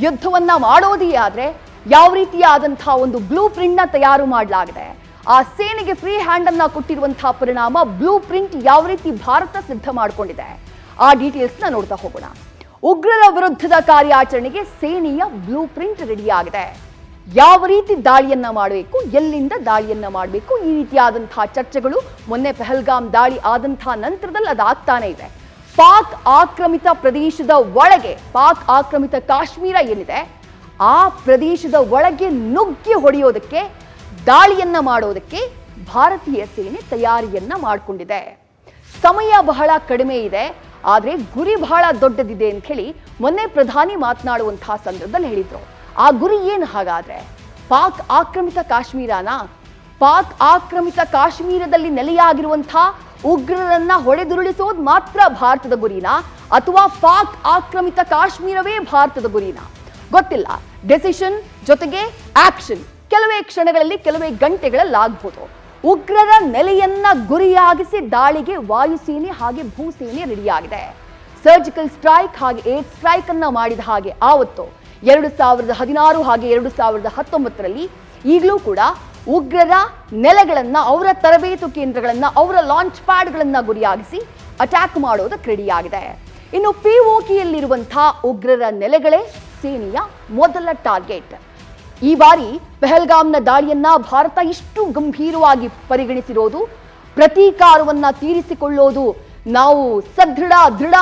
ಯುದ್ಧವನ್ನ ಮಾಡೋದೇ ಆದ್ರೆ ಯಾವ ರೀತಿಯಾದಂತಹ ಒಂದು ಬ್ಲೂ ಪ್ರಿಂಟ್ ನ ತಯಾರು ಮಾಡಲಾಗಿದೆ, ಆ ಸೇನೆಗೆ ಫ್ರೀ ಹ್ಯಾಂಡ್ ಅನ್ನ ಕೊಟ್ಟಿರುವಂತಹ ಪರಿಣಾಮ ಬ್ಲೂ ಪ್ರಿಂಟ್ ಯಾವ ರೀತಿ ಭಾರತ ಸಿದ್ಧ ಮಾಡಿಕೊಂಡಿದೆ, ಆ ಡೀಟೇಲ್ಸ್ ನ ನೋಡ್ತಾ ಹೋಗೋಣ. ಉಗ್ರರ ವಿರುದ್ಧದ ಕಾರ್ಯಾಚರಣೆಗೆ ಸೇನೆಯ ಬ್ಲೂ ಪ್ರಿಂಟ್ ರೆಡಿ ಆಗಿದೆ. ಯಾವ ರೀತಿ ದಾಳಿಯನ್ನ ಮಾಡಬೇಕು, ಎಲ್ಲಿಂದ ದಾಳಿಯನ್ನ ಮಾಡಬೇಕು, ಈ ರೀತಿಯಾದಂತಹ ಚರ್ಚೆಗಳು ಮೊನ್ನೆ ಪಹಲ್ಗಾಮ್ ದಾಳಿ ಆದಂತಹ ನಂತರದಲ್ಲಿ ಅದಾಗ್ತಾನೆ ಇದೆ. ಪಾಕ್ ಆಕ್ರಮಿತ ಪ್ರದೇಶದ ಒಳಗೆ, ಪಾಕ್ ಆಕ್ರಮಿತ ಕಾಶ್ಮೀರ ಏನಿದೆ ಆ ಪ್ರದೇಶದ ಒಳಗೆ ನುಗ್ಗಿ ಹೊಡೆಯೋದಕ್ಕೆ, ದಾಳಿಯನ್ನ ಮಾಡೋದಕ್ಕೆ ಭಾರತೀಯ ಸೇನೆ ತಯಾರಿಯನ್ನ ಮಾಡಿಕೊಂಡಿದೆ. ಸಮಯ ಬಹಳ ಕಡಿಮೆ ಇದೆ, ಆದರೆ ಗುರಿ ಬಹಳ ದೊಡ್ಡದಿದೆ ಅಂತ ಹೇಳಿ ಮೊನ್ನೆ ಪ್ರಧಾನಿ ಮಾತನಾಡುವಂತಹ ಸಂದರ್ಭದಲ್ಲಿ ಹೇಳಿದ್ರು. ಆ ಗುರಿ ಏನು ಹಾಗಾದ್ರೆ? ಪಾಕ್ ಆಕ್ರಮಿತ ಕಾಶ್ಮೀರನ, ಪಾಕ್ ಆಕ್ರಮಿತ ಕಾಶ್ಮೀರದಲ್ಲಿ ನೆಲೆಯಾಗಿರುವಂತಹ ಉಗ್ರರನ್ನ ಹೊಡೆದುರುಳಿಸೋದು ಮಾತ್ರ ಭಾರತದ ಗುರಿನಾ, ಅಥವಾ ಪಾಕ್ ಆಕ್ರಮಿತ ಕಾಶ್ಮೀರವೇ ಭಾರತದ ಗುರಿನಾ ಗೊತ್ತಿಲ್ಲ. ಡೆಸಿಷನ್ ಜೊತೆಗೆ ಆಕ್ಷನ್ ಕೆಲವೇ ಕ್ಷಣಗಳಲ್ಲಿ, ಕೆಲವೇ ಗಂಟೆಗಳಲ್ಲಿ ಆಗ್ಬೋದು. ಉಗ್ರರ ನೆಲೆಯನ್ನ ಗುರಿಯಾಗಿಸಿ ದಾಳಿಗೆ ವಾಯುಸೇನೆ ಹಾಗೆ ಭೂಸೇನೆ ರೆಡಿಯಾಗಿದೆ. ಸರ್ಜಿಕಲ್ ಸ್ಟ್ರೈಕ್ ಹಾಗೆ ಏರ್ ಸ್ಟ್ರೈಕ್ ಅನ್ನ ಮಾಡಿದ ಹಾಗೆ ಆವತ್ತು 2016 ಹಾಗೆ 2019ರಲ್ಲಿ ಈಗಲೂ ಕೂಡ ಉಗ್ರರ ನೆಲೆಗಳನ್ನ, ಅವರ ತರಬೇತು ಕೇಂದ್ರಗಳನ್ನ, ಅವರ ಲಾಂಚ್ ಪ್ಯಾಡ್ಗಳನ್ನ ಗುರಿಯಾಗಿಸಿ ಅಟ್ಯಾಕ್ ಮಾಡೋದಕ್ಕೆ ರೆಡಿಯಾಗಿದೆ. ಇನ್ನು ಪಿಒಕೆಯಲ್ಲಿರುವಂತಹ ಉಗ್ರರ ನೆಲೆಗಳೇ ಸೇನೆಯ ಮೊದಲ ಟಾರ್ಗೆಟ್. ಈ ಬಾರಿ ಪಹಲ್ಗಾಮ್ನ ದಾಳಿಯನ್ನ ಭಾರತ ಇಷ್ಟು ಗಂಭೀರವಾಗಿ ಪರಿಗಣಿಸಿರೋದು, ಪ್ರತೀಕಾರವನ್ನ ತೀರಿಸಿಕೊಳ್ಳೋದು ನಾವು ದೃಢ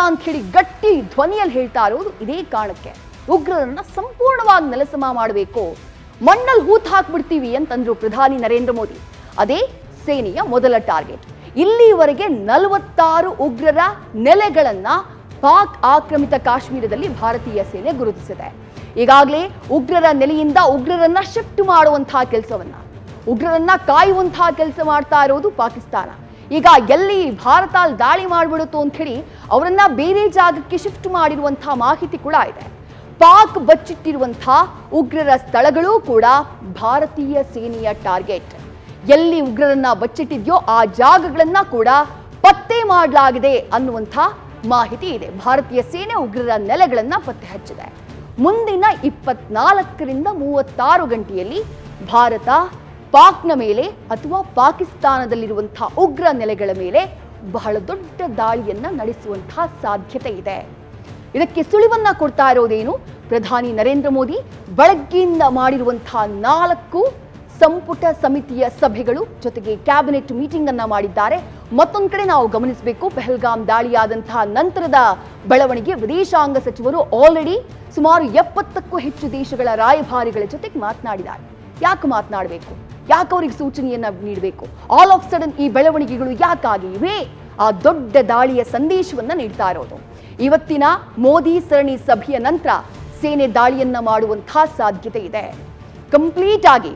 ಅಂತ ಹೇಳಿ ಗಟ್ಟಿ ಧ್ವನಿಯಲ್ಲಿ ಹೇಳ್ತಾ ಇರೋದು ಇದೇ ಕಾರಣಕ್ಕೆ. ಉಗ್ರರನ್ನ ಸಂಪೂರ್ಣವಾಗಿ ನೆಲಸಮ ಮಾಡಬೇಕು, ಮಣ್ಣಲ್ಲಿ ಹೂತ್ ಹಾಕ್ಬಿಡ್ತೀವಿ ಅಂತಂದ್ರು ಪ್ರಧಾನಿ ನರೇಂದ್ರ ಮೋದಿ. ಅದೇ ಸೇನೆಯ ಮೊದಲ ಟಾರ್ಗೆಟ್. ಇಲ್ಲಿವರೆಗೆ 46 ಉಗ್ರರ ನೆಲೆಗಳನ್ನ ಪಾಕ್ ಆಕ್ರಮಿತ ಕಾಶ್ಮೀರದಲ್ಲಿ ಭಾರತೀಯ ಸೇನೆ ಗುರುತಿಸಿದೆ. ಈಗಾಗಲೇ ಉಗ್ರರ ನೆಲೆಯಿಂದ ಉಗ್ರರನ್ನ ಶಿಫ್ಟ್ ಮಾಡುವಂತಹ ಕೆಲಸವನ್ನ, ಉಗ್ರರನ್ನ ಕಾಯುವಂತಹ ಕೆಲಸ ಮಾಡ್ತಾ ಇರೋದು ಪಾಕಿಸ್ತಾನ. ಈಗ ಎಲ್ಲಿ ಭಾರತ ದಾಳಿ ಮಾಡ್ಬಿಡುತ್ತೋ ಅಂತ ಹೇಳಿ ಅವರನ್ನ ಬೇರೆ ಜಾಗಕ್ಕೆ ಶಿಫ್ಟ್ ಮಾಡಿರುವಂತಹ ಮಾಹಿತಿ ಕೂಡ ಇದೆ. ಪಾಕ್ ಬಚ್ಚಿಟ್ಟಿರುವಂತಹ ಉಗ್ರರ ಸ್ಥಳಗಳೂ ಕೂಡ ಭಾರತೀಯ ಸೇನೆಯ ಟಾರ್ಗೆಟ್. ಎಲ್ಲಿ ಉಗ್ರರನ್ನ ಬಚ್ಚಿಟ್ಟಿದ್ಯೋ ಆ ಜಾಗಗಳನ್ನ ಕೂಡ ಪತ್ತೆ ಮಾಡಲಾಗಿದೆ ಅನ್ನುವಂಥ ಮಾಹಿತಿ ಇದೆ. ಭಾರತೀಯ ಸೇನೆ ಉಗ್ರರ ನೆಲೆಗಳನ್ನ ಪತ್ತೆ ಹಚ್ಚಿದೆ. ಮುಂದಿನ 24ರಿಂದ 36 ಗಂಟೆಯಲ್ಲಿ ಭಾರತ ಪಾಕ್ನ ಮೇಲೆ ಅಥವಾ ಪಾಕಿಸ್ತಾನದಲ್ಲಿರುವಂತಹ ಉಗ್ರ ನೆಲೆಗಳ ಮೇಲೆ ಬಹಳ ದೊಡ್ಡ ದಾಳಿಯನ್ನ ನಡೆಸುವಂತಹ ಸಾಧ್ಯತೆ ಇದೆ. ಇದಕ್ಕೆ ಸುಳಿವನ್ನ ಕೊಡ್ತಾ ಇರೋದೇನು? ಪ್ರಧಾನಿ ನರೇಂದ್ರ ಮೋದಿ ಬೆಳಗ್ಗೆಯಿಂದ ಮಾಡಿರುವಂತಹ 4 ಸಂಪುಟ ಸಮಿತಿಯ ಸಭೆಗಳು, ಜೊತೆಗೆ ಕ್ಯಾಬಿನೆಟ್ ಮೀಟಿಂಗ್ ಅನ್ನ ಮಾಡಿದ್ದಾರೆ. ಮತ್ತೊಂದು ಕಡೆ ನಾವು ಗಮನಿಸಬೇಕು, ಪಹಲ್ಗಾಮ್ ದಾಳಿಯಾದಂತಹ ನಂತರದ ಬೆಳವಣಿಗೆ. ವಿದೇಶಾಂಗ ಸಚಿವರು ಆಲ್ರೆಡಿ ಸುಮಾರು 70ಕ್ಕೂ ಹೆಚ್ಚು ದೇಶಗಳ ರಾಯಭಾರಿಗಳ ಜೊತೆಗೆ ಮಾತನಾಡಿದ್ದಾರೆ. ಯಾಕೆ ಮಾತನಾಡಬೇಕು, ಯಾಕೆ ಅವರಿಗೆ ಸೂಚನೆಯನ್ನ ನೀಡಬೇಕು, ಆಲ್ ಆಫ್ ಸಡನ್ ಈ ಬೆಳವಣಿಗೆಗಳು ಯಾಕಾಗಿವೆ? ಆ ದೊಡ್ಡ ದಾಳಿಯ ಸಂದೇಶವನ್ನ ನೀಡ್ತಾ ಇರೋದು. ಇವತ್ತಿನ ಮೋದಿ ಸರಣಿ ಸಭೆಯ ನಂತರ ಸೇನೆ ದಾಳಿಯನ್ನ ಮಾಡುವಂತಹ ಸಾಧ್ಯತೆ ಇದೆ. ಕಂಪ್ಲೀಟ್ ಆಗಿ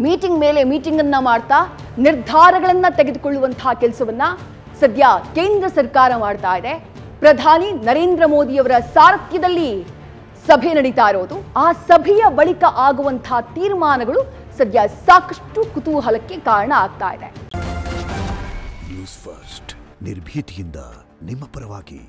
ಮೀಟಿಂಗ್ ಮೇಲೆ ಮೀಟಿಂಗ್ ಅನ್ನ ಮಾಡ್ತಾ ನಿರ್ಧಾರಗಳನ್ನ ತೆಗೆದುಕೊಳ್ಳುವಂತಹ ಕೆಲಸವನ್ನ ಸದ್ಯ ಕೇಂದ್ರ ಸರ್ಕಾರ ಮಾಡ್ತಾ ಇದೆ. ಪ್ರಧಾನಿ ನರೇಂದ್ರ ಮೋದಿಯವರ ಸಾರಥ್ಯದಲ್ಲಿ ಸಭೆ ನಡೀತಾ ಇರೋದು. ಆ ಸಭೆಯ ಬಳಿಕ ಆಗುವಂತಹ ತೀರ್ಮಾನಗಳು ಸದ್ಯ ಸಾಕಷ್ಟು ಕುತೂಹಲಕ್ಕೆ ಕಾರಣ ಆಗ್ತಾ ಇದೆ. ನ್ಯೂಸ್ ಫಸ್ಟ್, ನಿರ್ಭೀತಿಯಿಂದ ನಿಮ್ಮ ಪರವಾಗಿ.